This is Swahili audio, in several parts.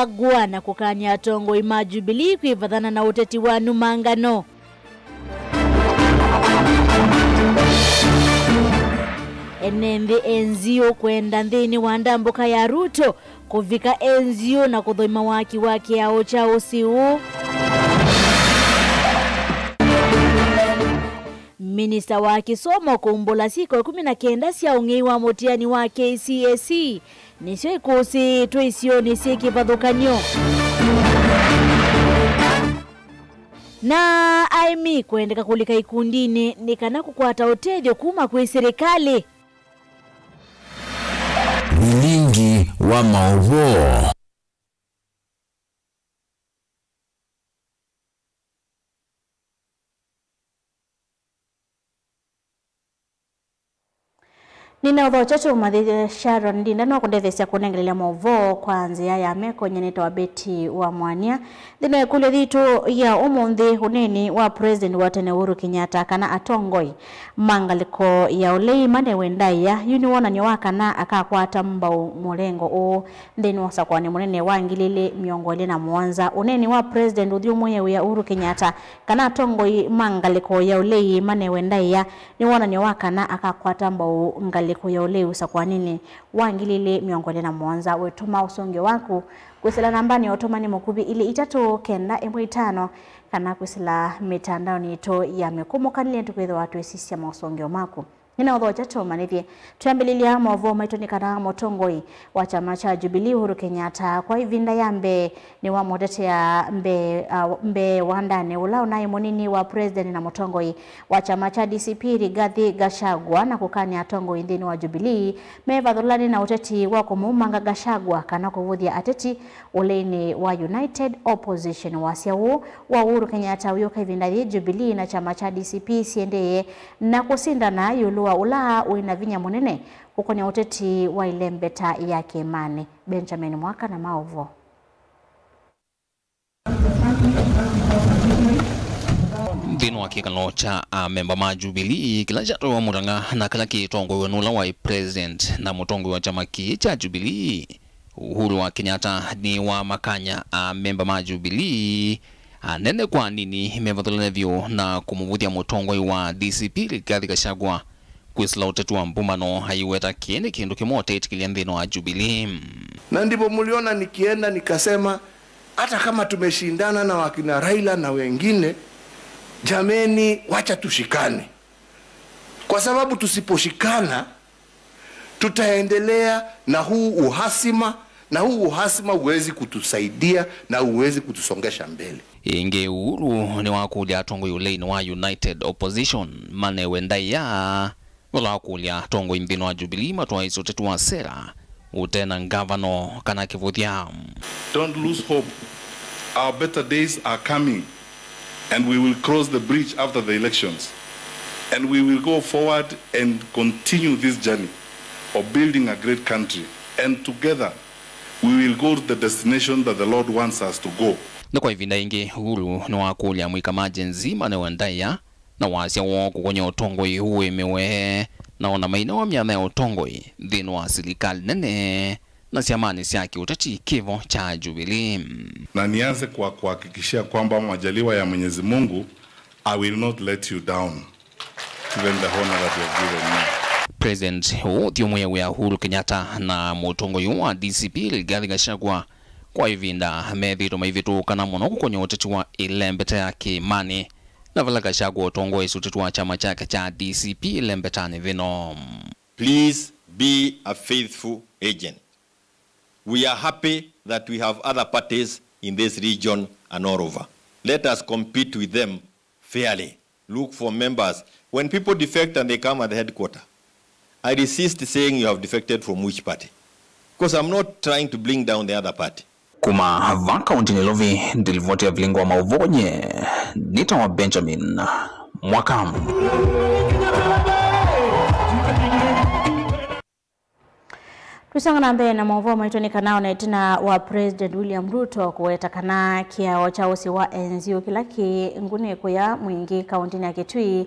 Gashagwa na kukania tongo ima Jubilee kuivathana na uteti wa numangano. Enembe enzio kwenda nthini wa ndambuka ya Ruto kuvika enzio na kuthoima waki wake ya ocha usiu. Minista wa kisomo kumbula siko 19 cia ung'ei wa mutiani wa KCSE nisio ikusi tuisio nisi kivadhukanyo. Na aimi kuendeka kulika ikundini nikana kukwata utejo kuma kwe serikali. Mlingi wa maovo. Nina udho chacho umadhi Sharon Ndinda no kundethesya kunengelea maovo kwanzia ya meko nyeneta wa Beti wa Mwania dhino kule dhitu ya umundi uneni wa President wa tene Uhuru Kenyatta kana atongoi mangaliko ya ulei mane wendaya yuni wona nyowaka na akakwata mbao mulengo o ndeni wasa kwa ni munene wangilile miongole na mwanza uneni wa President udhiumwe ya Uhuru Kenyatta kana atongoi mangaliko ya ulei mane wendaya ni wona nyowaka na akakwata mbao ngali kuya ule usakwa nini wangilile miongole na mwanza wetuma usonge waku kusila nambani otomani mukubi ili itatu kenda M5 kana kusila mitandao nito ya mekumoka nile tukwetho watu esisi ya mausonge maku. Nina udho chacho manithie tuambililia maovo maitoni kana motongoi wa chama cha Jubilee Uhuru Kenyatta kwa ivinda ya ni wa modete ya mbe wandane ulao naye monini wa President na motongoi wa chama cha DCP Rigathi Gachagua na kukani atongoi ndini wa Jubilee mevadhulani na uteti wa kumumanga Gachagua kana kuvuthia ateti uleni wa United Opposition wasiawo wa Uhuru Kenyatta uyoka ivinda ya Jubilee na chama cha DCP siendeye na kusinda na yulu wa ula uina vinya munene huko ni uteti wa ilembeta ya Kimani. Benjamin Mwaka na maovo. Ndino wa kikano cha memba ma Jubilee kila jato wa muranga na kala kitongo wenula wa President na mutongo wa chama cha Jubilee Uhuru wa Kenyatta ni wa makanya memba ma Jubilee nene kwa nini mevadhulanevyo na kumuvuthia mutongo wa DCP Rigathi Gachagua kwisila utetu wa mbumano haiweta kiene kindu kimote itikilia ndino wa Jubilee. Na ndipo muliona nikienda nikasema hata kama tumeshindana na wakina Raila na wengine, jameni wacha tushikane. Kwa sababu tusiposhikana tutaendelea na huu uhasima, na huu uhasima uwezi kutusaidia na uwezi kutusongesha mbele. Inge Uhuru ni wakulia tongo yuleni wa United Opposition mane wendaya wala kulia tongo indino wa Jubilee matwa isotetu wa sera utena ngavano kana kivuthia. Don't lose hope. Our better days are coming and we will cross the bridge after the elections and we will go forward and continue this journey of building a great country, and together we will go to the destination that the Lord wants us to go. Na kwa ivinda ingi Uhuru ni wakulia mwika maji nzima na wendaya na wasia wako kwenye otongoi huwe mewe na wana maina wa miana ya otongoi dhinu wa silikali nene na siamani siaki utachi kivo cha Jubilee. Na nianze kwa kuhakikishia kwamba majaliwa ya Mwenyezi Mungu, I will not let you down given the honor that you have given me. President Udhiumwe wa Uhuru Kenyatta na mutongoi wa DCP Rigathi Gachagua kwa ivinda methito maivitu kana muno kwenye uteti wa ilembeta ya Kimani na vala Gachagua utongoi uteti wa chama chake cha DCP ilembetani vino. Please be a faithful agent. We are happy that we have other parties in this region and all over. Let us compete with them fairly. Look for members. When people defect and they come at the headquarters, I resist saying you have defected from which party, because I'm not trying to bring down the other party. Kuma vaka untinilovi ndilivote ya vilingo wa mauvonye nita wa Benjamin Mwakamu. Tusanga mbele na mauvo maitoni kanao na itina wa President William Ruto kuweta kana kiao cha usi wa enzio kilaki ngune kuya mwingi kauntini ya Kitui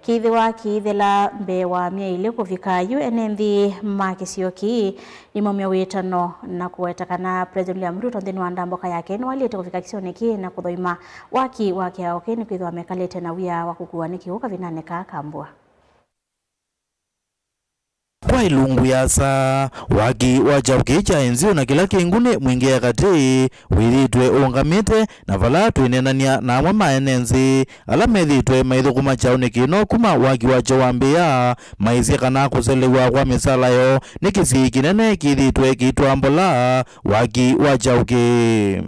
kithila mbe wa mia ile kufika UNNV makisiyoki ni momya wetano na kuweta kana President William Ruto ndeni wandamboka yake ni walete kufika kisioneki na kudhoima waki aokeni kwithwa mekalete na wia wakukuaniki huka vinaneka kambua. Kwa ilungu yasa waki wajauke cha enzio na kila kingune mwingi ya kati wiritwe ungamite na vala tuinenania na mwama enenzi ala medhitwe maithukuma chaune kino kuma waki wajawambia maisi kana kuselewa kwa misala yo nikisi kinene kithitwe kitwambola waki wajauke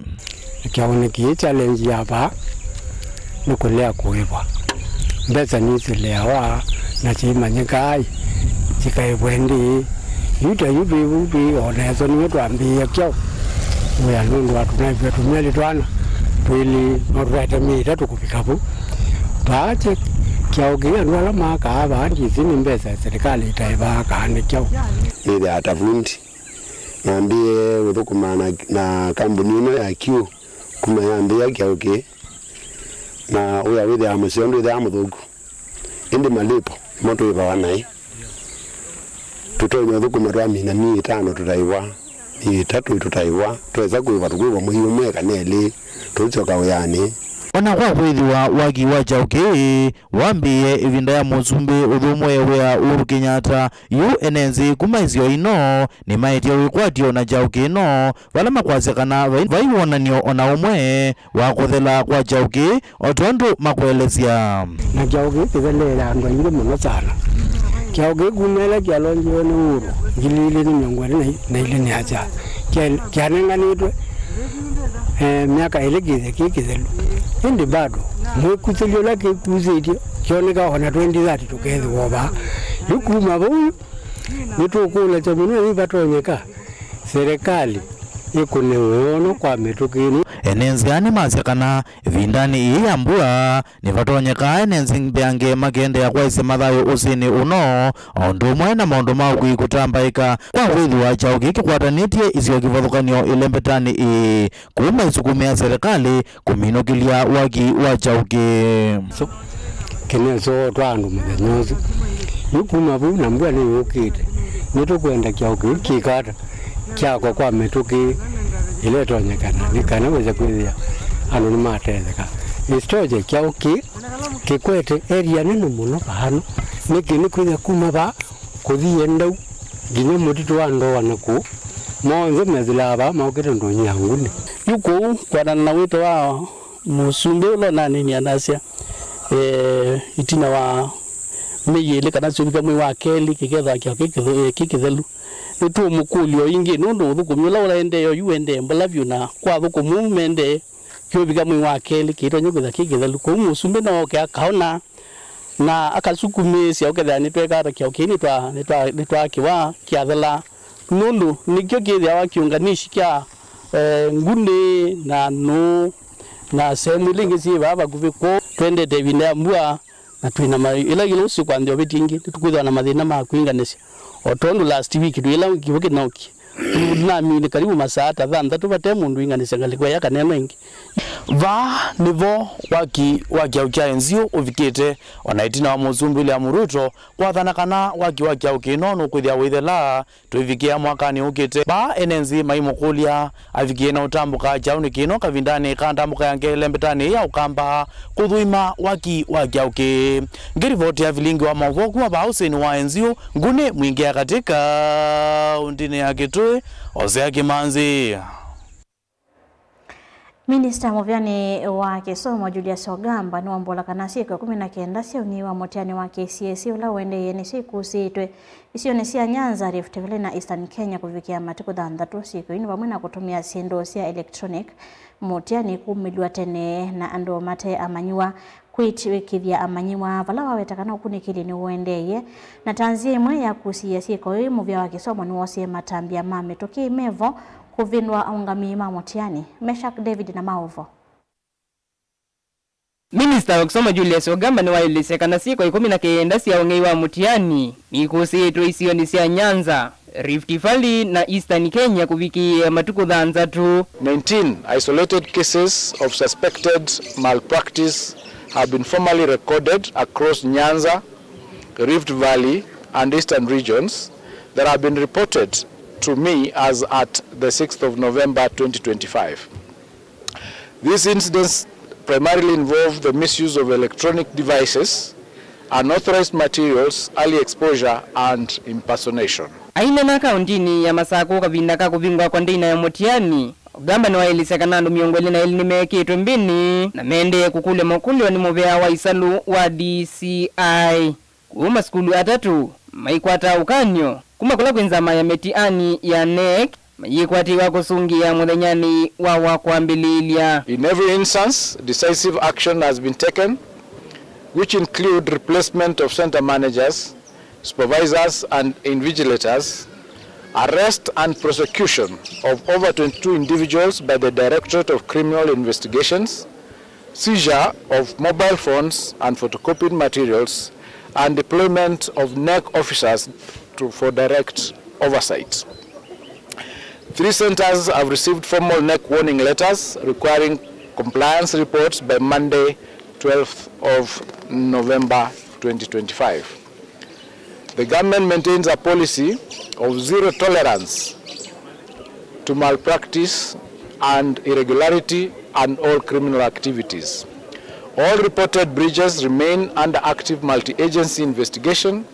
kiaune ki challenge yapa nukulea kuiva mbeza nisilewa na chimanyikai chikai bwendi yubi onezo niwe tuambia kyo uya nundu watu na hivyo tumeli tuana tuili norwete mita tukupikapu baache kiaugea nwala maka haba anji zini mbeza serikali itaiba kaane kyo ile atafundi naambie udhukuma na kampuni ino ya Q kuma yambia kiauge na uya withe amusiondo ile amuthuku indi malipo moto iba wanai tutonye thukuma twa mina 5 tutaiwa 3 tutaiwa tuweza kuiva tukuiva muhimu mweka neli tuchoka uyani ona kwa kwithiwa waki wajauke wambie ivinda ya muzumbi uthumwe wea Uhuru Kenyatta UNNZ kuma izio ino ni maitia wikwatio na jauke ino vala makwasekana vaiwonanio ona umwe wa kuthela kwa jauke otondu makuelezia na jauke kivelela ndo ingi muno sana kiauge kumela kialonjiwe ni Uhuru ngilile ni miongoni na ile ni acha kianenganitwe miaka ile kithelu indi bado mwekuzelio lake kuzedio kioneka hona 2030 tukethi woba yukuma boyu nitukula cha minu ivatonyeka serikali ikunewono kwa metukini enenzgani masekana vindani iyambua nivatonyeka enenzi mbeange magende ya kwaise mathayo usini uno ondumwe na maundu maukwi kutambaika kwa withiwa chauki kikwatanitie isio kivathukanio ilembetani kuma isukumia serikali kuminukilia waki wa chauki kineso twandu muthenyosi yukuma bu na mbwa ni yukite nitukwenda chauki kikata kyako kwa metuki ile tonyekana nikana weza kwithia anu ni matetheka istoje kyauki kikwete area nene muno hano nikini kwithia kuma ba kuthie ndau nginya mutitu wa ndoa naku monze mezilaba maukete ndonya ngune yuko kwa na wito wa musumbe lo nani ni anasia itina wa meyele kana subika mwe wa keli kiketha kikithelu nitu mukulio ingi nundu thukumula uraende yo yuende mbalavyu na kwa thukumu mende kyobika mwe wa keli kito nyukitha kikithelu ko musumbe no ke akaona na akasukumisia uketha ni twekara kya ukini twa kiwa kyathela nundu nikyo kithia wa kiunganishi kya ngune na no na sehemu lingi si baba kuviko twende devina mbua na twina ila ilo siku ndio bitingi tukuithwa na mathina ma kuinganisha otondu last week twila kibuke noki na mimi karibu masaa 3 bate mundu inganisha ngalikwa yaka neno ingi va nivo waki aukia enzio uvikite onaitina wa muzumbi ile amuruto kwa thana kana waki aukia ino kwithia withela tuivikia mwakani ukite ba enenzi maimukulia avikie na utambuka jauni kino kavindani kandambuka yange lembetani ya ukamba kuthuima waki aukia ngirivoti ya vilingi wa mavoku wa bauseni wa enzio ngune mwingia katika undine ya Kitui Osea Kimanzi. Minister Muvyani wa Kisomo Julius Ogamba ni wambola kana siku 19 sia uniwa motiani wa KCSE ula wende yene siku sitwe isione sia Nyanza Rift Valley na Eastern Kenya kuvikia matiku dhandatu siku ini wamwe na kutumia sindo sia electronic motiani kumilwa tene na ando mate amanywa kithia amanyiwa vala wawetakana ukunikili ni uendeye na tanzia imwe ya kusia siku muvya wa Kisomo ni wosie matambia mame toki mevo kuvinwa ungamima motiani. Meshak David na Maovo. Minister wa Kisomo Julius Ogamba ni wailise kana siku 19 sia ungeiwa motiani ni kusiitwa isioni sia Nyanza Rift Valley na Eastern Kenya kufikia matuko dhanzatu. 19 isolated cases of suspected malpractice have been formally recorded across Nyanza, Rift Valley and Eastern regions that have been reported to me as at the 6th of November 2025. These incidents primarily involve the misuse of electronic devices, unauthorized materials, early exposure and impersonation. Aina na kauntini ya Masako kavinda kuvingwa kwa ndina ya Motiani. Gamba ni waelisa kanando miongoli na elini meke mbini na mende kukule mokuli wa ni movea wa isalu wa DCI. Kuma skulu atatu, maikwata ukanyo. Kuma kula kwenzama ya metiani ya NEC, maikwati wako sungi ya mudhenyani wa wakuambililia. In every instance, decisive action has been taken, which include replacement of center managers, supervisors and invigilators, arrest and prosecution of over 22 individuals by the Directorate of Criminal Investigations, seizure of mobile phones and photocopied materials, and deployment of NEC officers for direct oversight. 3 centers have received formal NEC warning letters requiring compliance reports by Monday, 12th of November 2025. The government maintains a policy of zero tolerance to malpractice and irregularity and all criminal activities. All reported breaches remain under active multi-agency investigation,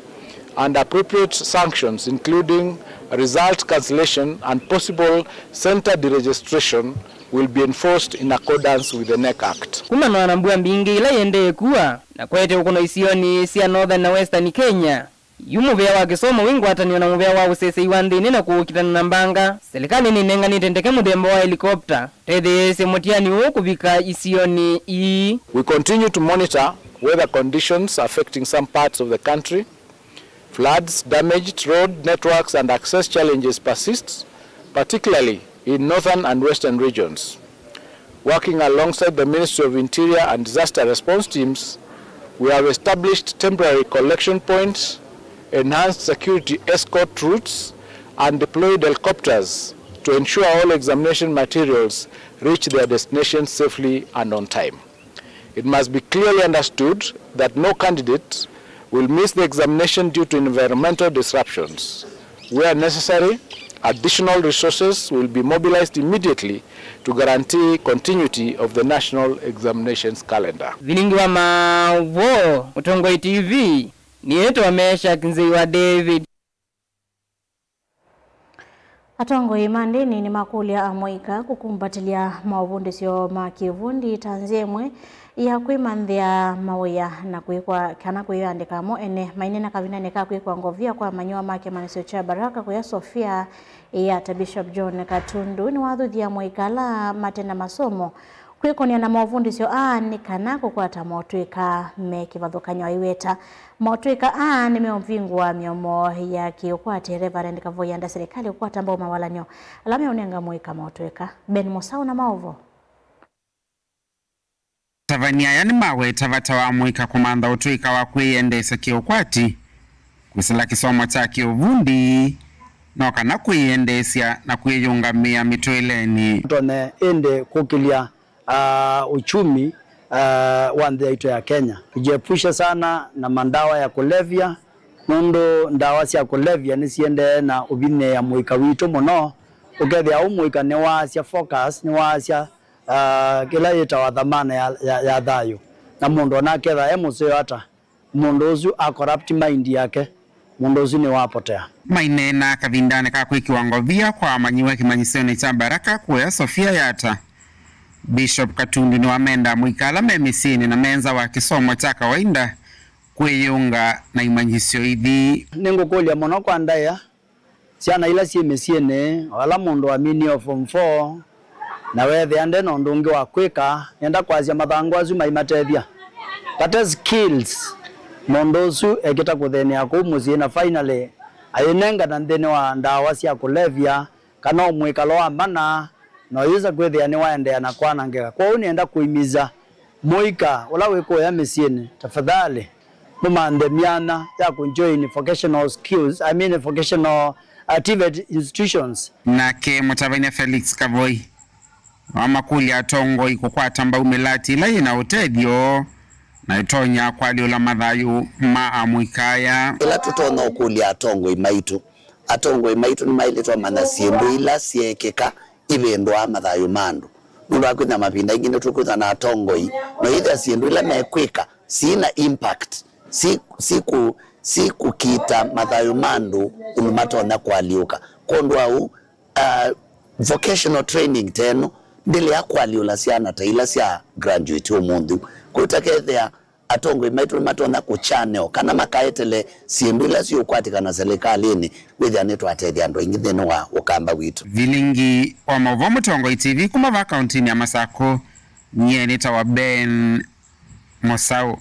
and appropriate sanctions including result cancellation and possible center deregistration will be enforced in accordance with the NEC Act. Kuma no anambua mbingi ila yende kuwa na kwete ukono isioni sia Northern na Western Kenya. Yumu vya wakisoma wingu hatani na muvea wa usese iwandini na kuukitana nambanga. Serikali ni nenga nitendeke mudembo wa helikopter. Tede se Motiani uku vika isioni ii. We continue to monitor weather conditions affecting some parts of the country. Floods, damaged road networks and access challenges persist, particularly in northern and western regions. Working alongside the Ministry of Interior and Disaster Response teams, we have established temporary collection points, enhanced security escort routes, and deployed helicopters to ensure all examination materials reach their destinations safely and on time. It must be clearly understood that no candidate will miss the examination due to environmental disruptions. Where necessary, additional resources will be mobilized immediately to guarantee continuity of the national examinations calendar. Viningi wa Mavo, Utongoi TV, ni yetu wa Mesha Kinzei wa David. Atongoi mandeni ni makulia amoika kukumbatilia mavundi sio makivundi tanzemwe ya kuimandhia mawaya na kuikwa kana kuiandika mo ene mainena kavinane ka kuikwa ngovia kwa manyoa make manisio cha baraka kwa Sofia ya Bishop John Katundu ni wadhudi ya moikala matenda masomo kwikonia na mavundi sio ni kanako kwa tamotwika mekivadhokanywa iweta motwika ni meomvingwa miomo ya kiokwate Reverend Kavoyanda serikali kwa tambao mawalanyo alame unenga moika motwika Ben Mosau na maovo Tavania yani mawe tavata wa mwika kumanda utwika wa kuiendesa kiokwati kusila kisomo cha kiovundi noka na kuiendesya na kuiyungamia mitoileni tone ende kukilia uchumi wa nchi ya Kenya. Tujiepushe sana na mandawa ya kulevya. Mundo ndawa cia kulevya nisiende na ubine ya mwika wito muno. Ukethia umwika ni wacia focus, ni wacia kila yeta wa dhamana ya thayo. Na mundo naketha emuseo hata mundo uzu a corrupt mind yake. Mundo uzu ni wapotea. Mainena kavindane ka kwikiwango via kwa manyiwe kimanyisoni cha baraka kwa Sofia yata. Bishop Katundu ni wamenda mwikala memisini na menza wa kisomo cha kawaida kuiunga na imanjisio hivi. Nengo kolia mono kwa ndaya siana ila si mesiene wala mundu wa mini form 4 na wethe ande no ndungi wa kwika yenda kwazia mathangu azu maimatethia kata skills mondozu ekita kuthenia ku muzi na finally ayinenga na ndene wa ndawa cia kulevya kana mwikalo wa mana no yuza kwethia ni waendea na kwanangeka kwa unienda kuimiza moika ula wiko ya mesiene tafadhali mumande miana ya kunjoin vocational skills vocational TVET institutions. Nake Mutavanya Felix Kavoi wamakuli atongo ikukwata mbaumelati ila ina utedio na itonya kwa liola madhayu maamuikaya ila tutona ukuli atongo imaitu ni mailitwa manasiendu ila siekeka ibendwa madhayu mandu nulu akwina mapinda ingine tukuza na atongo no ila siendu ila mekwika sina impact siku kita madhayu mandu unumatona kwa liuka kondo au vocational training teno ndile yakwa liula siana taila sia graduate omundu kutakethea atongo imaitu matona ku channel kana makaetele siembila sio kwatikana serikalini witha neto atethia ndo ingine no wa ukamba witu vilingi wa mavomo tongo TV kuma account ya Masako nyene tawa Ben Mosau.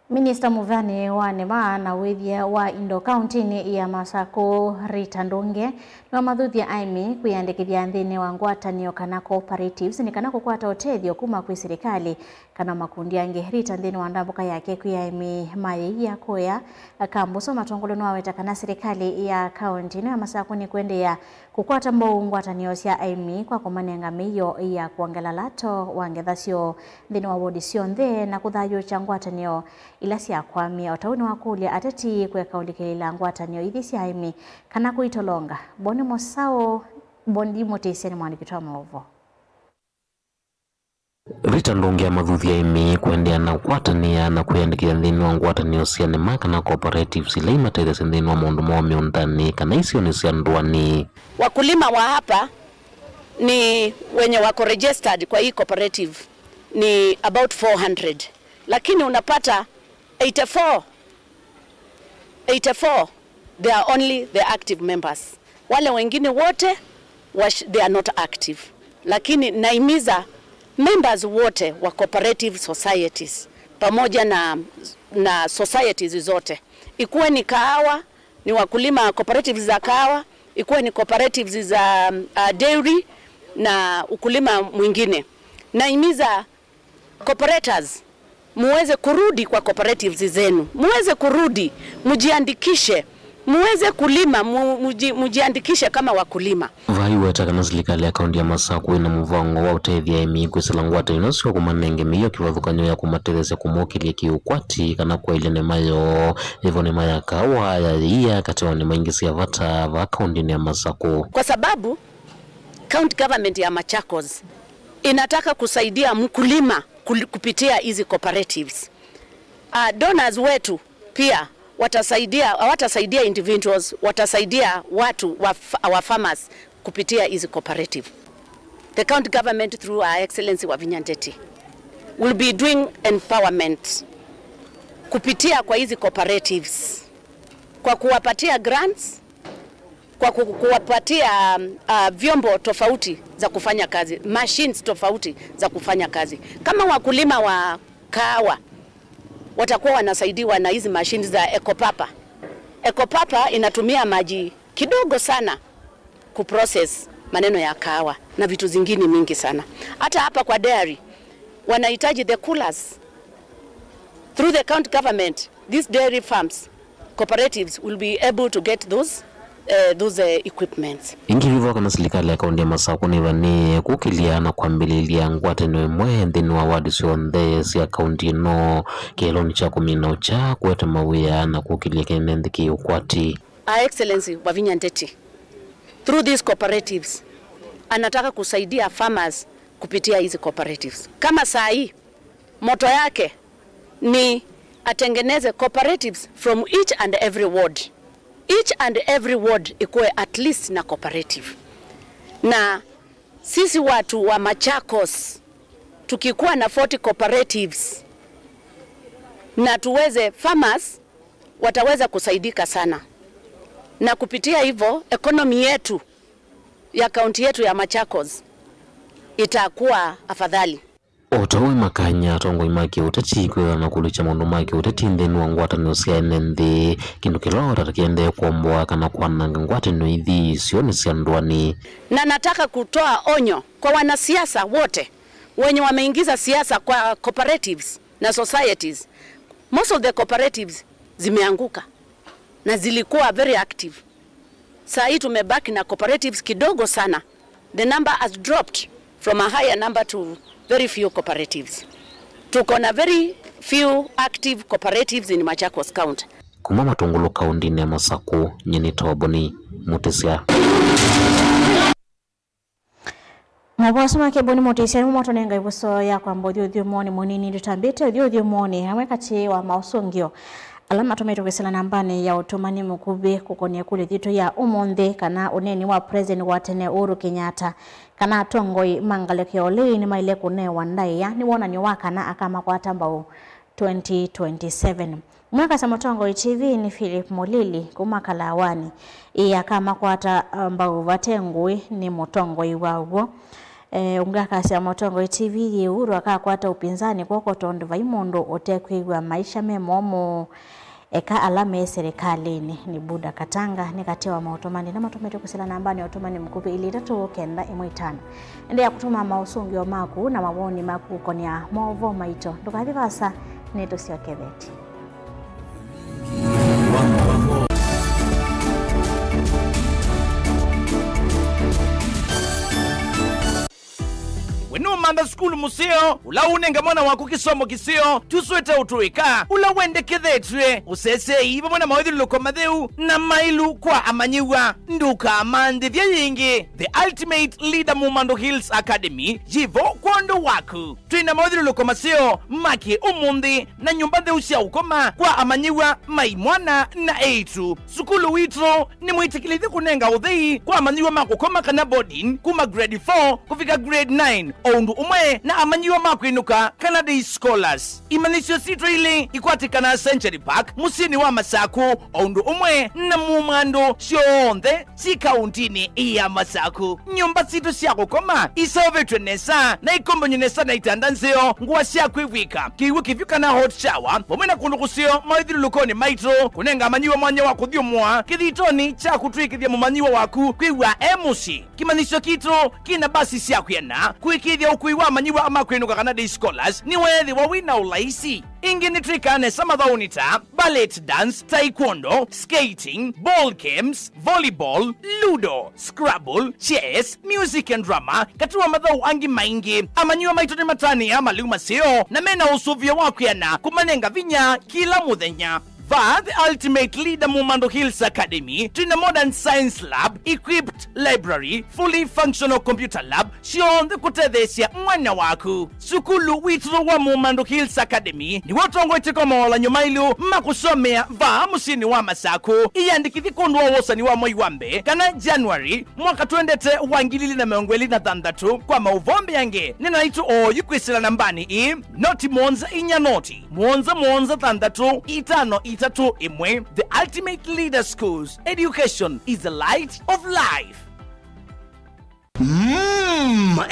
Minister Muvani wa Nema na withia wa Indo County ya Masako Rita Ndunge na mathuthia aimi kuyandikithia nthini wa ngwatanio kana cooperatives ni kana kukwata utethio kuma kwi serikali kana makundi ange. Rita nthini wa ndambuka yake kuyaimi mai ya koya kambuso matongolo no aweta kana serikali ya county ya Masako ni kuendea kukwata mbau ngwatanio cia aimi kwa kumanenga miyo ya kuongela lato wangethasio nthini wa wodi cio nthe na kuthayo cha ngwatanio ila cia kwamia otauni wa kulia ateti kweka ulikilila ngwatanio ithi cia aimi kana kuitolonga. Boni Mosao bondi moteseni mwanikitwa maovo. Rita Ndunge mathuthia aimi kuendea na kwatania na kuyandikia nthini wa ngwatanio cia Nema kana cooperatives ila imateithia nthini wa maundu ma miundani kana icio ni cia ndwani. Wakulima wa hapa ni wenye wako registered kwa hii cooperative ni about 400, lakini unapata 84 they are only the active members. Wale wengine wote they are not active. Lakini naimiza members wote wa cooperative societies pamoja na societies zote, ikuwe ni kahawa, ni wakulima cooperatives za kahawa, ikuwe ni cooperatives za dairy na ukulima mwingine. Naimiza cooperators muweze kurudi kwa cooperatives zenu, muweze kurudi, mujiandikishe, muweze kulima, mujiandikishe kama wakulima. Vai weta kana serikali ya kaunti ya Masako ina muvango wa utethia aimi kwisila ngwatanio cio kumanenge miyo kivathukanio ya kumatethesia kumukilia kiukwati kana kwa ile nemayo hivyo nema ya kawa ya iya katiwa nema ingi cia vata va kaunti ya Masako, kwa sababu county government ya Machakos inataka kusaidia mkulima kupitia hizi cooperatives. Donors wetu pia watasaidia individuals, watasaidia watu wa farmers kupitia hizi cooperative. The county government through our excellency Wavinya Ndeti will be doing empowerment kupitia kwa hizi cooperatives kwa kuwapatia grants, kwa kuwapatia vyombo tofauti za kufanya kazi, machines tofauti za kufanya kazi. Kama wakulima wa kahawa watakuwa wanasaidiwa na hizi machines za Ecopapa. Ecopapa inatumia maji kidogo sana kuprocess maneno ya kahawa na vitu zingine mingi sana. Hata hapa kwa dairy wanahitaji the coolers. Through the county government, these dairy farms cooperatives will be able to get those equipments. Ingi vivo kana serikali ya kaunti ya Masako ni vani kukilia na kwambililia ngwatanio imwe nthini wa wadi cio nthe cia kaunti no kieloni cha kumina cha kweta mawia na kukilia kenendi kiukwati. Our Excellency Wavinya Ndeti through these cooperatives anataka kusaidia farmers kupitia hizi cooperatives. Kama saa hii moto yake ni atengeneze cooperatives from each and every ward. Each and every ward ikuwe at least na cooperative. Na sisi watu wa Machakos tukikuwa na 40 cooperatives na tuweze farmers wataweza kusaidika sana. Na kupitia hivyo economy yetu ya kaunti yetu ya Machakos itakuwa afadhali. Otawe makanya tongo imaki utati kwa na kulicha mundu maki utati nthini wa ngwatanio cia nthi kindu kilora takiende kuomboa kana kwananga ngwatanio ithi sioni cia ndwani. Na nataka kutoa onyo kwa wanasiasa wote wenye wameingiza siasa kwa cooperatives na societies. Most of the cooperatives zimeanguka na zilikuwa very active. Saa hii tumebaki na cooperatives kidogo sana. The number has dropped from a higher number to very few cooperatives. Tuko na very few active cooperatives in Machakos County. Kuma Matungulu kaunti ya Masaku nyini Toboni Mutesia. Mwabwasuma keboni Mutesia mwato nenga ibuso ya kwa mbodi udhiyo mwoni munini ndutambete udhiyo mwoni hamweka wa mausongio. Alama tumeto kesela nambane ya otomani mkube kukonia kule dhito ya umonde kana uneni wa president wa tene Uhuru Kenyatta kana tongoi mangaleke ole ni maile kune wandai ya ni wana ni wakana akama kwa tambao 2027. Mwaka Samotongo TV ni Philip Molili kumakala awani iya kama kwa tambao vatengui ni motongo iwawo. Ungaka Samotongo TV ye Uhuru akakwata upinzani kwa kotondo vaimondo otekwiwa maisha memomo eka alame serikalini ni Buda Katanga ni katewa mautomani na matometo kusila nambani otomani mkupi ili tatu kenda imwitano ende ya kutuma mausungi wa maku na mawoni maku konia movo maito nduka hivi vasa neto siyo kebeti Wenu manda skulu museo, ula unenga mwana waku kisomo kiseo, tuswete utuika, ula wende kedhetwe, usese iba mwana mawedhulu loko madheu, na mailu kwa amanyiwa, nduka amande vya yingi, the ultimate leader Mumando Hills Academy, jivo kondo waku. Tuina mawedhulu loko maseo, maki umundi, na nyumbande usia ukoma, kwa amanyiwa, maimwana na eitu. Sukulu witro, ni mwitikilithi kunenga udhei, kwa amanyiwa makukoma kana boarding, kuma grade 4, kufika grade 9, Oundu umwe na amanyiwa makwinuka Canada Scholars. Imanisyo sitro ile ikwatikana Century Park, musini wa Masaku, Oundu umwe na Mumando shionde si kauntini iya Masaku. Nyumba sito siako koma, isaovetwe nesa, na ikombo nyenesa na itandanzeo, nguwa siako iwika. Kiwe kifika na hot shower, pomena kundukusio, maidhiru lukoni maitro, kunenga amanyiwa mwanya waku diyo mwa, kithitoni cha kutui kithia mumanyiwa waku, kuiwa emusi. Kimanisyo kitro, kina basi siako yana, kuikithia ukuiwa amanyiwa ama kwinuka Canada Scholars, ni wethi wawina ulaisi. Ingi nitrikane samadhaunita, ballet dance, taekwondo, skating, ball games, volleyball, ludo, scrabble, chess, music and drama, katuwa madhau angi maingi, amanyiwa maitoni matani ama liuma seo, na mena usuvia wakuyana, kumanenga vinya kila muthenya. The ultimate leader Mumando Hills Academy, to the modern science lab, equipped library, fully functional computer lab, shion the kutethesia mwana waku. Sukulu witro wa Mumando Hills Academy, ni watongo itiko mola nyumailu, makusomea va musini wa Masaku, iyandikithi kondwa wosa ni wa Moiwambe, kana January, mwaka tuendete wangilili na meongweli na thandatu, kwa mauvombe yange, nina itu o yukwisila nambani noti monza inya noti, monza thandatu, itano itatu imwe, the ultimate leader schools. Education is the light of life.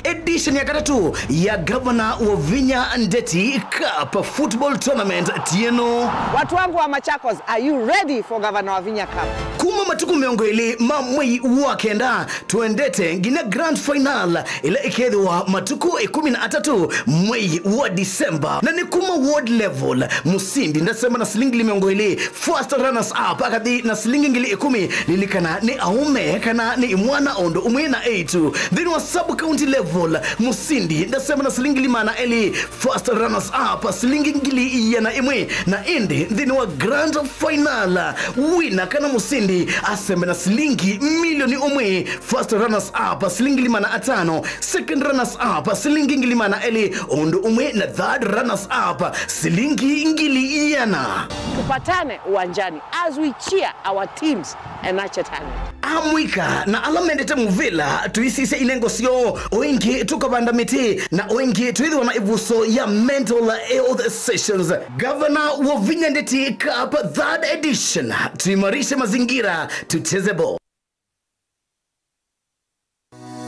Edition ya katatu ya Governor wa Vinya Ndeti Cup Football Tournament tieno. Watu wangu wa Machakos, are you ready for Governor wa Vinya Cup? Kuma matuku meongweli mamwei wakenda tuendete ngine grand final ila ikedhi wa matuku 13 mwei wa Disemba na ni kuma world level musindi ndasema na silingi limeongweli first runners up akadi na silingi ngili 10 lilikana ni aume kana ni mwana ondo umwe na 8 then wa sub county level musindi ndasema na silingi limana eli first runners up silingi ngili yana imwe na indi then wa grand final winner kana musindi aseme na silingi milioni umwe first runners up silingi limana 5 second runners up silingi ngilimana eli ondo umwe na third runners up silingi ngili yana. Tupatane uwanjani as we cheer our teams and nurture talent. Amwika na alamendete muvila tuisise inengo sio oingi tukabanda miti na oingi tuidhiwa na ivuso ya mental health sessions. Governor wa Vinya Ndeti Cup 3rd edition, tuimarishe mazingira, tucheze ball.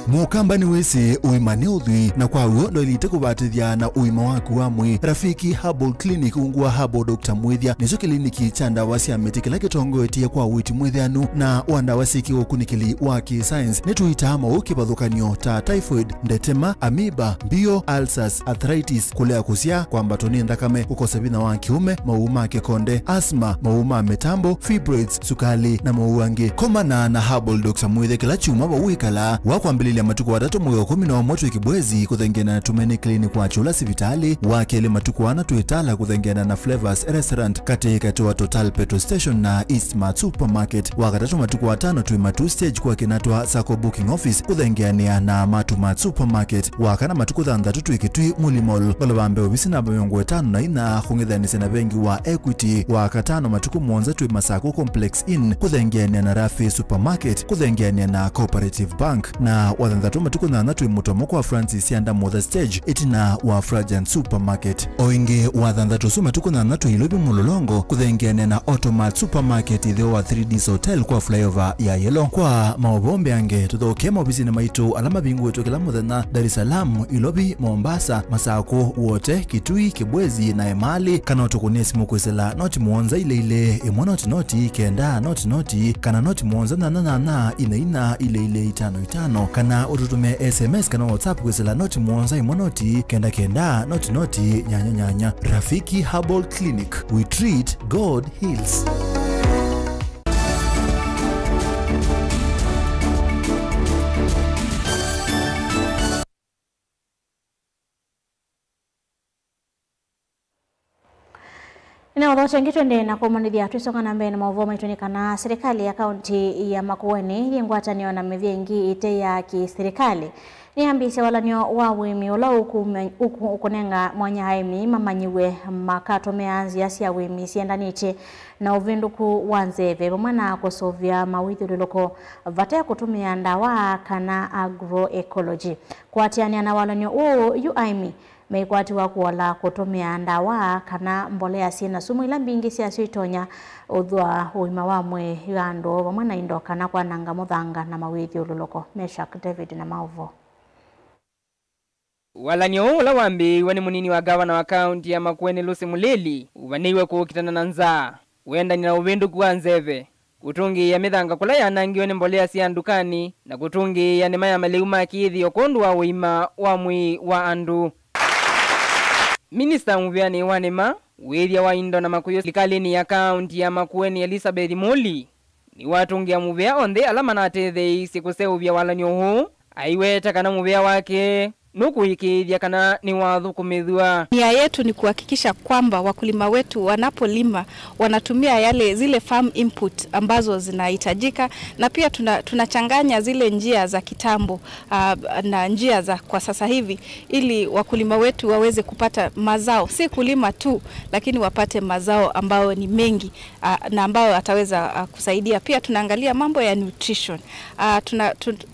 mukamba ni wese uimane udhui na kwa uo ndo ilite kubatithia na uima waku wa mwi. Rafiki Herbal Clinic ungua Herbal Dr. Mwithia nicho kliniki cha ndawa cia miti kila kitongoetie kwa witi mwithianu na wandawa siki ukunikili wa ki-science nituitama ukibadhukanio ta typhoid, ndetema, amoeba, mbio, ulcers, arthritis, kulea kusia kwa mbatoni ndakame, ukosebina wa kiume, mauma kekonde, asma, mauma metambo, fibroids, sukali na mauangi. Komana na Herbal Dr. Mwithia kila chuma wa uikala wakwambililia matuku watatu mwezi wa 11 kibwezi kuthengena na Tumeni Clinic wa chula sivitali wakele matuku wana tuitala kuthengena na Flavors Restaurant katika toa Total Petrol Station na Eastmart Supermarket. Wakatatu matuku watano tuimatu stage kwa kinatwa Sako Booking Office kuthengena na Matumat Supermarket. Wakana matuku thandatu tuikitui Mulimol walabambe obisi na bayongo 5 na ina khungithanise na bengi wa Equity. Wakatano matuku mwonza tui Masako Complex Inn kuthengena na Rafi Supermarket kuthengena na Cooperative Bank. Na wathandatu matuku na tui Mutomoko wa Francis yanda Mother Stage itina wa Fragant Supermarket. Oinge wathandatu su matuku na tui Ilobi Mulolongo kuthengena na Automat Supermarket idhio wa 3Ds Hotel kwa flyover ya Yellow. Kwa maobombe ange tuthoke mobisi na maitu alama bingu wetu kila muthenya Dar es Salaam, Ilobi, Mombasa, Masako wote, Kitui, Kibwezi na Emali kana utukunie simu kwesela noti muonza ile imwa noti kenda noti kana noti muonza na ina ile 55 kana ututume SMS kana WhatsApp kwesela noti muonza imwa noti kenda noti nyanya. Rafiki Herbal Clinic, we treat, God heals. Ina wadhocha ngitwende na kumanithia tuisonga na mbele mauvoma itunikana serikali ya kaunti ya Makueni yengwatanio na mivyengi ite ya kiserikali niambise walanio wa wimi ola ukunenga mwanya haimi mamanyiwe makato meanzi ya siya wimi siendaniche na uvinduku wanzeve mwana kusovya mawithi luloko vata ya kutumia ndawa kana agroecology kuatiania na walanio uaimi meikwati wa kuwala kutumia ndawa kana mbolea sina sumu ila mbingi siya suitonya udhua uima wa mwe yando wamwana indo kana kwa nanga muthanga na mawithi ululoko. Meshak David na Mauvo. Walanio ula wambi wani munini wa gavana wa kaunti ya Makueni Lucy Mulili uvaniwe kukitana na nzaa uenda nina uvindu kuanzeve kutungi ya mithanga kula ya nangiwe ni mbolea siya ndukani na kutungi ya nema ya maliuma kithi yokondu wa uima wa mwi wa andu. Minister Muvyani Wanema wethia wa indo na makuyo likalini ya kaunti ya Makueni Elizabeth Muli ni watungia muvea onde alama na tethe sikuseu walanio huu aiweta kana muvea wake nukuikithia kana ni wathukumithua. Nia yetu ni kuhakikisha kwamba wakulima wetu wanapolima wanatumia zile farm input ambazo zinahitajika, na pia tunachanganya zile njia za kitambo na njia za kwa sasa hivi ili wakulima wetu waweze kupata mazao, si kulima tu lakini wapate mazao ambao ni mengi na ambao ataweza kusaidia. Pia tunaangalia mambo ya nutrition.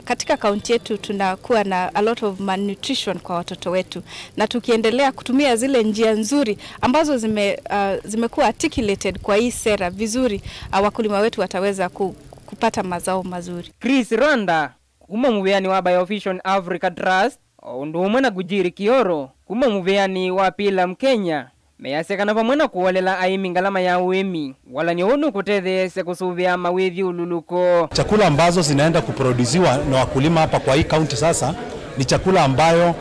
Katika kaunti yetu tunakuwa na a lot of malnutrition kwa watoto wetu, na tukiendelea kutumia zile njia nzuri ambazo zimekuwa articulated kwa hii sera vizuri, wakulima wetu wataweza kupata mazao mazuri. Chris Rwanda kuma muveani wa Biovision Africa Trust ndumwe na Gujiri Kioro kuma muveani wa Pila Mkenya meyasekana pamwena kuolela aimi ngalama ya uemi wala nyonu kutethe sekusuvia mawithi ululuko. Chakula ambazo zinaenda kuproduziwa na wakulima hapa kwa hii county sasa ni chakula ambayo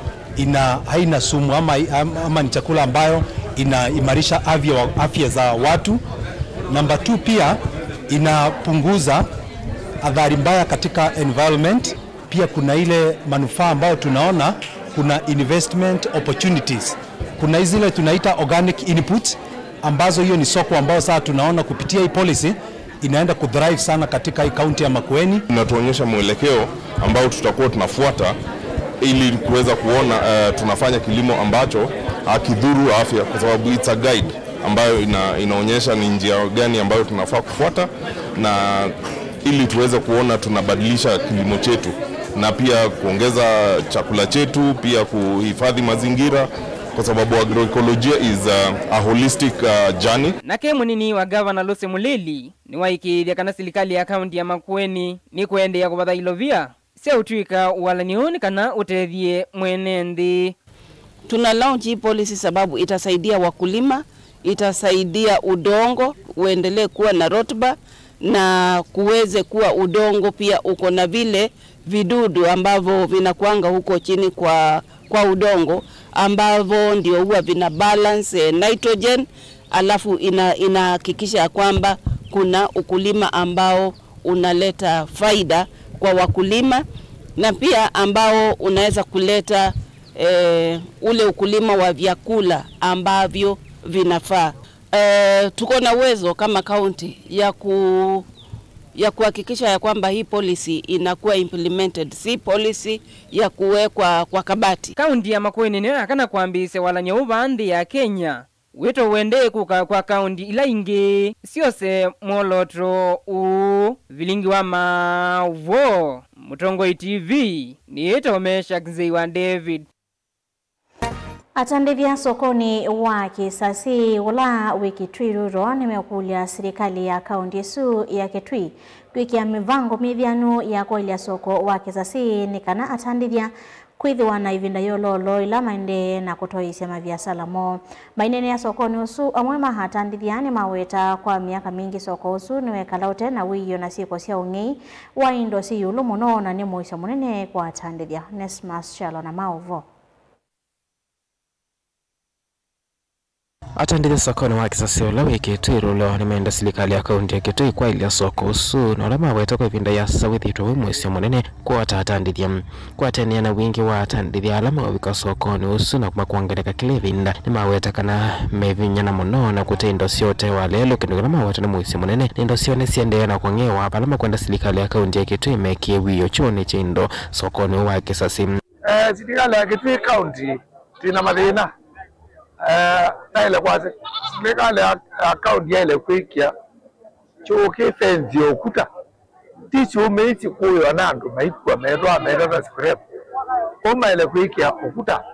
haina sumu ama ni chakula ambayo inaimarisha afya za watu. Namba 2 pia inapunguza athari mbaya katika environment. Pia kuna ile manufaa ambayo tunaona, kuna investment opportunities. Kuna zile tunaita organic inputs ambazo hiyo ni soko ambayo sasa tunaona kupitia hii policy inaenda kudrive sana katika hii county ya Makueni. Inatuonyesha mwelekeo ambao tutakuwa tunafuata ili kuweza kuona tunafanya kilimo ambacho hakidhuru afya, kwa sababu it's a guide ambayo inaonyesha ni njia gani ambayo tunafaa kufuata, na ili tuweze kuona tunabadilisha kilimo chetu na pia kuongeza chakula chetu, pia kuhifadhi mazingira, kwa sababu agroecology is a holistic journey. Nake munini wa Governor Lucy Mulili ni waikithia kana serikali ya kaunti ya Makueni ni kuendea kubatha ilovia sia utuika walanioni kana utethie mwenendi. Tuna launch hii policy sababu itasaidia wakulima, itasaidia udongo uendelee kuwa na rotuba na kuweze kuwa udongo pia uko na vile vidudu ambavyo vinakuanga huko chini kwa udongo ambavyo ndio huwa vina balance nitrogen, alafu inahakikisha kwamba kuna ukulima ambao unaleta faida kwa wakulima na pia ambao unaweza kuleta ule ukulima wa vyakula ambavyo vinafaa. Tuko na uwezo kama county ya kuhakikisha ya kwamba hii policy inakuwa implemented, si policy ya kuwekwa kwa kabati. Kaunti ya Makueni niyo akana kuambise walanya ubandi ya Kenya wito wende kuka kwa kaunti ila ingi siose molotro vilingi wa mauvo. Mutongoi TV ni ito umesha Kiziwa David. Atandithia sokoni wa Kisasi wala wiki twiruro nimekulia serikali ya kaunti yesu ya Kitui kwikia mivango mithianu ya kuilia soko wa Kisasi nikana atandithia kwithiwa na ivinda yololo ila maende na kutoisya mabiasara mo mainene ya sokoni usu amwe mahatandithia ni maweta kwa miaka mingi soko usu niwekala utena wiyo na siko sia ungei wa indo si yulu muno na ni muisha munene kwa atandithia. Nesmas Chalo na Mauvo. Atandithia sokoni wa Kisasi ula wiki twirulo nimeenda serikali ya kaunti ya Kitui kwa ilia soko usu na ula maweta kwa ivinda ya sawithitwa mwesio munene kwa atandithia kwa tenia na wingi wa atandithia alama wawika sokoni usu na kumakuangaleka kile vinda ni maweta kana mevinya na muno na kute indo siote wa lelo kinugula maweta na mwesio munene ni indo sione siendea na kuangewa palama kwenda serikali ya kaunti ya Kitui mekie wiyo chone chindo sokoni wa Kisasi. Serikali ya Kitui kaunti tina madhina ile kwaze serikali ya kaunti ile kwikia choke fence okuta ticho meiti kuyo nandu maikwa medwa scrap koma ile kwikia okuta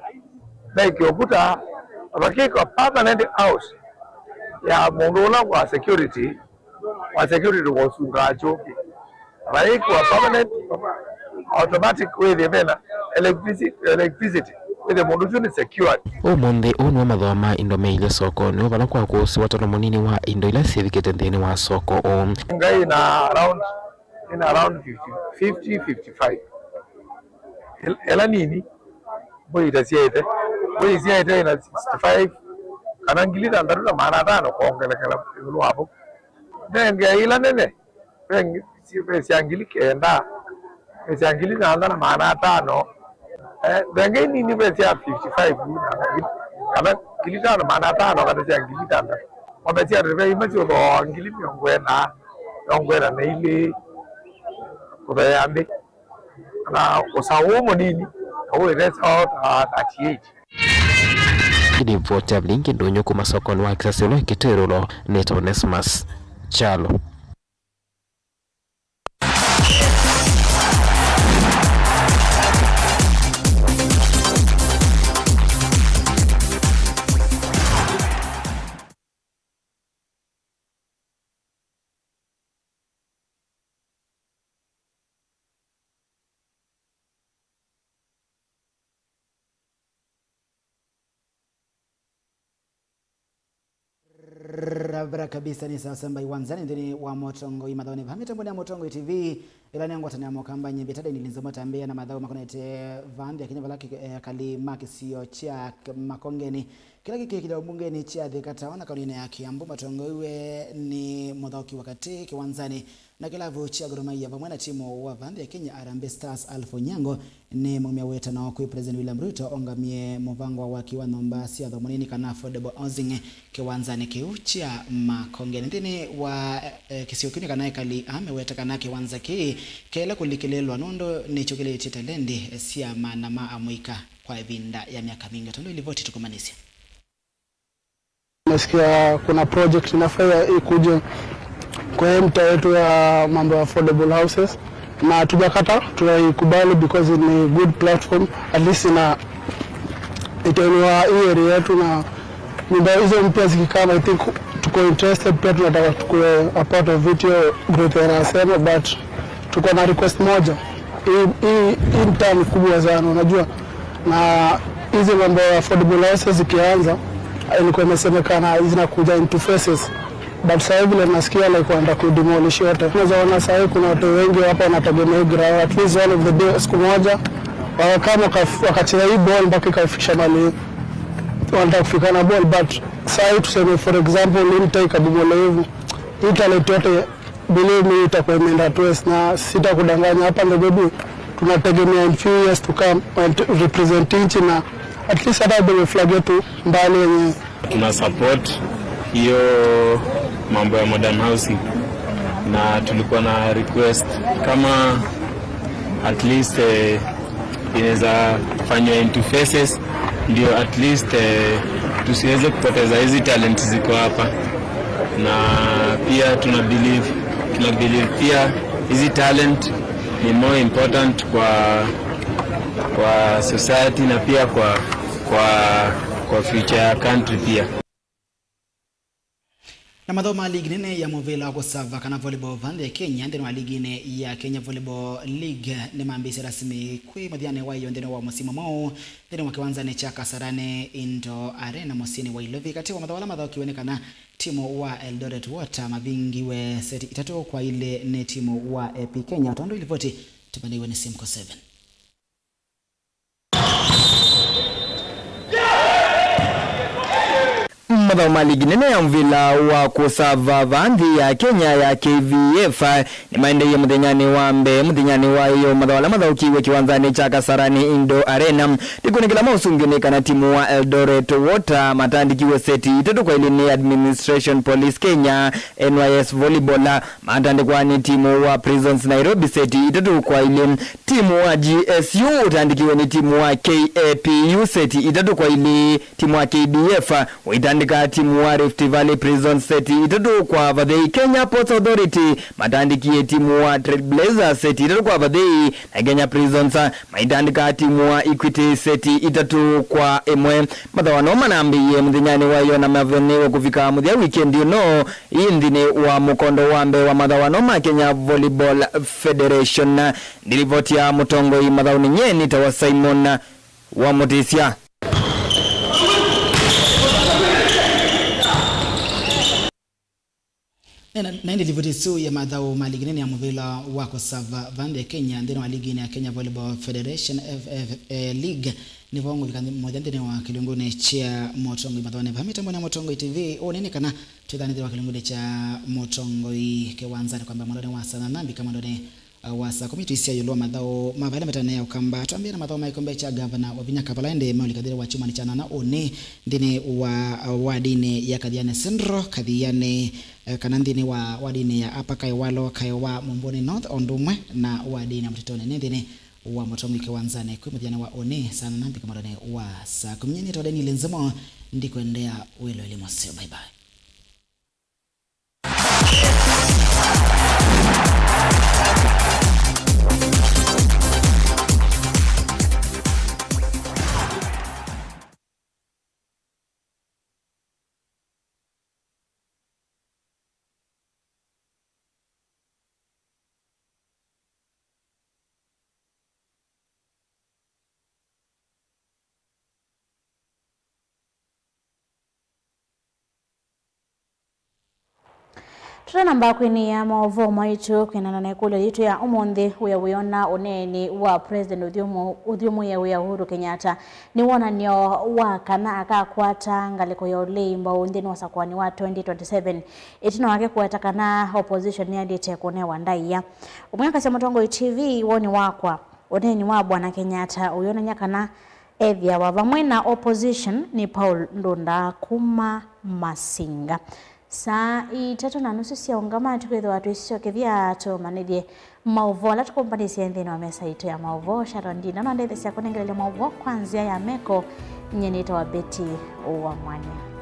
like okuta bakiko permanent house ya mungona kwa security wasunga choke baikwa permanent automatic way the vena electricity with the monitoring secured. Umundi unwa mathoma indo meile soko ni ubala kwa kuhusu watono munini wa indo ila sivikete ndeni wa soko ngai na around 50-55 ela nini boy itasiete ina 65 kana ngilita ndaruna maana tano kuongelekela ulu hapo nenge ila nene siangilike enda siangilita na maana tano Denge nini besia 55 kana kilita na maana tano kana sia kilita nda wamesia rebe imasi odo ngili ongwena na ile kudayambe na osawo nini au rest out 38 Idi vote blinki donyo kuma sokoni wa Kisasi ula Kitirulo neto Nesmas Chalo. Rabra kabisa ni sasa mbai wanzani ndini wa motongo imadhoni hamita mboni ya motongo TV ila nengo tani ya mokamba nye betade nilinza motambea na madhao makonete vandi ya kinyava laki kali maki siyo chia makongeni kila kikida ubungeni chia dhikata wana kaunine ya Kiambu motongo iwe ni modhauki wakati kiwanzani na kila vuchia Goromaiya pamoja timu wa vandi ya Kenya Harambee Stars Alpha Onyango ni mumia weta na wakui President William Ruto ongamie muvangwa wa kiwano mbasi ya dhomonini kana affordable housing kiwanzani kiuchia makongeni ndini wa kisiokini kana kali ameweta kana kiwanza ki kele kulikilelwa nondo ni chukile titalendi siya manama amuika kwa vinda ya miaka mingi tondo ilivoti tukumanisia. Nasikia kuna project inafanya ikuje kwa mtaa wetu ya mambo ya affordable houses na tujakata tunaikubali because it's a good platform at least na itainua hii area yetu na nyumba hizo mpya zikikama I think tuko interested pia tunataka tukue a part of it growth yanasema but tuko na request moja hii mtaa ni kubwa sana unajua, na hizi mambo ya affordable houses zikianza ilikuwa imesemekana zinakuja into phases, but sasa hivi nasikia like wanaenda kudemolish yote. Unaona sasa hivi kuna watu wengi hapa wanategemea ground, at least one of the day siku moja kama wakacheza hii ball mpaka ikafikisha mali wanataka kufika na ball, but sasa hivi tuseme for example Limtai kabumole hivi hii talent yote believe me itakuwa imeenda twist, na sitakudanganya hapa ndio baby tunategemea in few years to come and represent nchi, na at least hata ndio flag yetu mbali yenye tuna support hiyo mambo ya modern housing, na tulikuwa na request kama at least inaweza fanywa into phases, ndio at least tusiweze kupoteza hizi talent ziko hapa, na pia tuna believe pia hizi talent ni more important kwa society na pia kwa future ya country pia. Na madhoma ligi nene ya Movela kwa sava kana volleyball vande ya Kenya ndeno wa ligi ne ya Kenya Volleyball League ne mambisi rasmi kwe madhiane wa iyo ndeno wa msimu mao ndeno wa kiwanza ne cha Kasarani Indoor Arena mosini wa Ilovi kati wa madhawala madhawa kiwenekana timu wa Eldoret Water mabingi we seti itatu kwa ile ne timu wa AP Kenya watondo ilivoti tupande iwe ni Simco 7. Madhao maligi nene ya Mvila wa kusava vandi ya Kenya ya KVF ni maende ya mdhenyani wa mbe mdhenyani wa iyo madhao kiwe kiwanzani cha Kasarani Indoor Arena nikuni kila mausungini na timu wa Eldoret Water matandi kiwe seti itetu kwa ilini Administration Police Kenya NYS Volleyball matandi kwa ni timu wa Prisons Nairobi seti itetu kwa ilini timu wa GSU utandikiwe ni timu wa KAPU seti itetu kwa ili timu wa KDF uitandika timu wa Rift Valley Prison Seti itetu kwa Vadei Kenya Ports Authority matandikie timu wa Trailblazers Seti itetu kwa Vadei na Kenya Prisons maitandika timu wa Equity Seti itetu kwa emwe madhawanoma na ambiye mdhinyani wa iyo na mavenewe kufika mudhia weekend hii ndini wa mukondo wambe wa madhawanoma Kenya Volleyball Federation nilivotia mutongo hii madhauni nye nitawa Simon wa Mutisia. Na hindi livutisu ya madhao maliginene ya Movela wako sava vande Kenya ndeno wa ligi ya Kenya Volleyball Federation League ni vongo vikandi moja ndene wa kilungune chia motongo madhawane vhamita mbona motongo TV onene kana tudhani ndene wa kilungune cha motongo kewanzani kwamba mwandone wa sana nambi kama ndone wasa komiti isia yulua madhao mavale metane ya ukamba tuambia na madhao maikombe cha gavana wa Vinya Kapalaende maulikadiri wa chuma ni chana na one ndine wa wadine ya kadhiane Sendro kadhiane kanandini wa wadine ya apa Kaiwalo Kaiwa Mumboni North Ondumwe na wadine ya Mtitone ndine wa motongo kiwanzane kwa mdiana wa one sana nambi kama ndone wasa kumnyeni todeni lenzamo ndiko endea welo elimoseo. Bye bye. Tunamba kweni ya maovo maitu kwenana na ikulu yitu ya umonde uyawiona uneni wa President udhiumu ya Uhuru Kenyatta ni wana nyo wakana akakwata ngaliko ya uleimba undeni wasakwani wa 2027 itina wake kuwatakana opposition ya dite kune wandaiya umwaka sa Motongo TV woni wakwa uneni wa Bwana Kenyatta uyona nyakana evya wavamwena opposition ni Paul Ndunda Kuma Masinga. Saa itatu na nusu siya ungama tukwetho watu isio kevya ato manedie mauvo la tukumpanisi ya ndini wa mesa ito ya mauvo Sharon na nandete siya kunengelele mauvo kwanzia ya meko nyenita wa Beti wa Mwanya.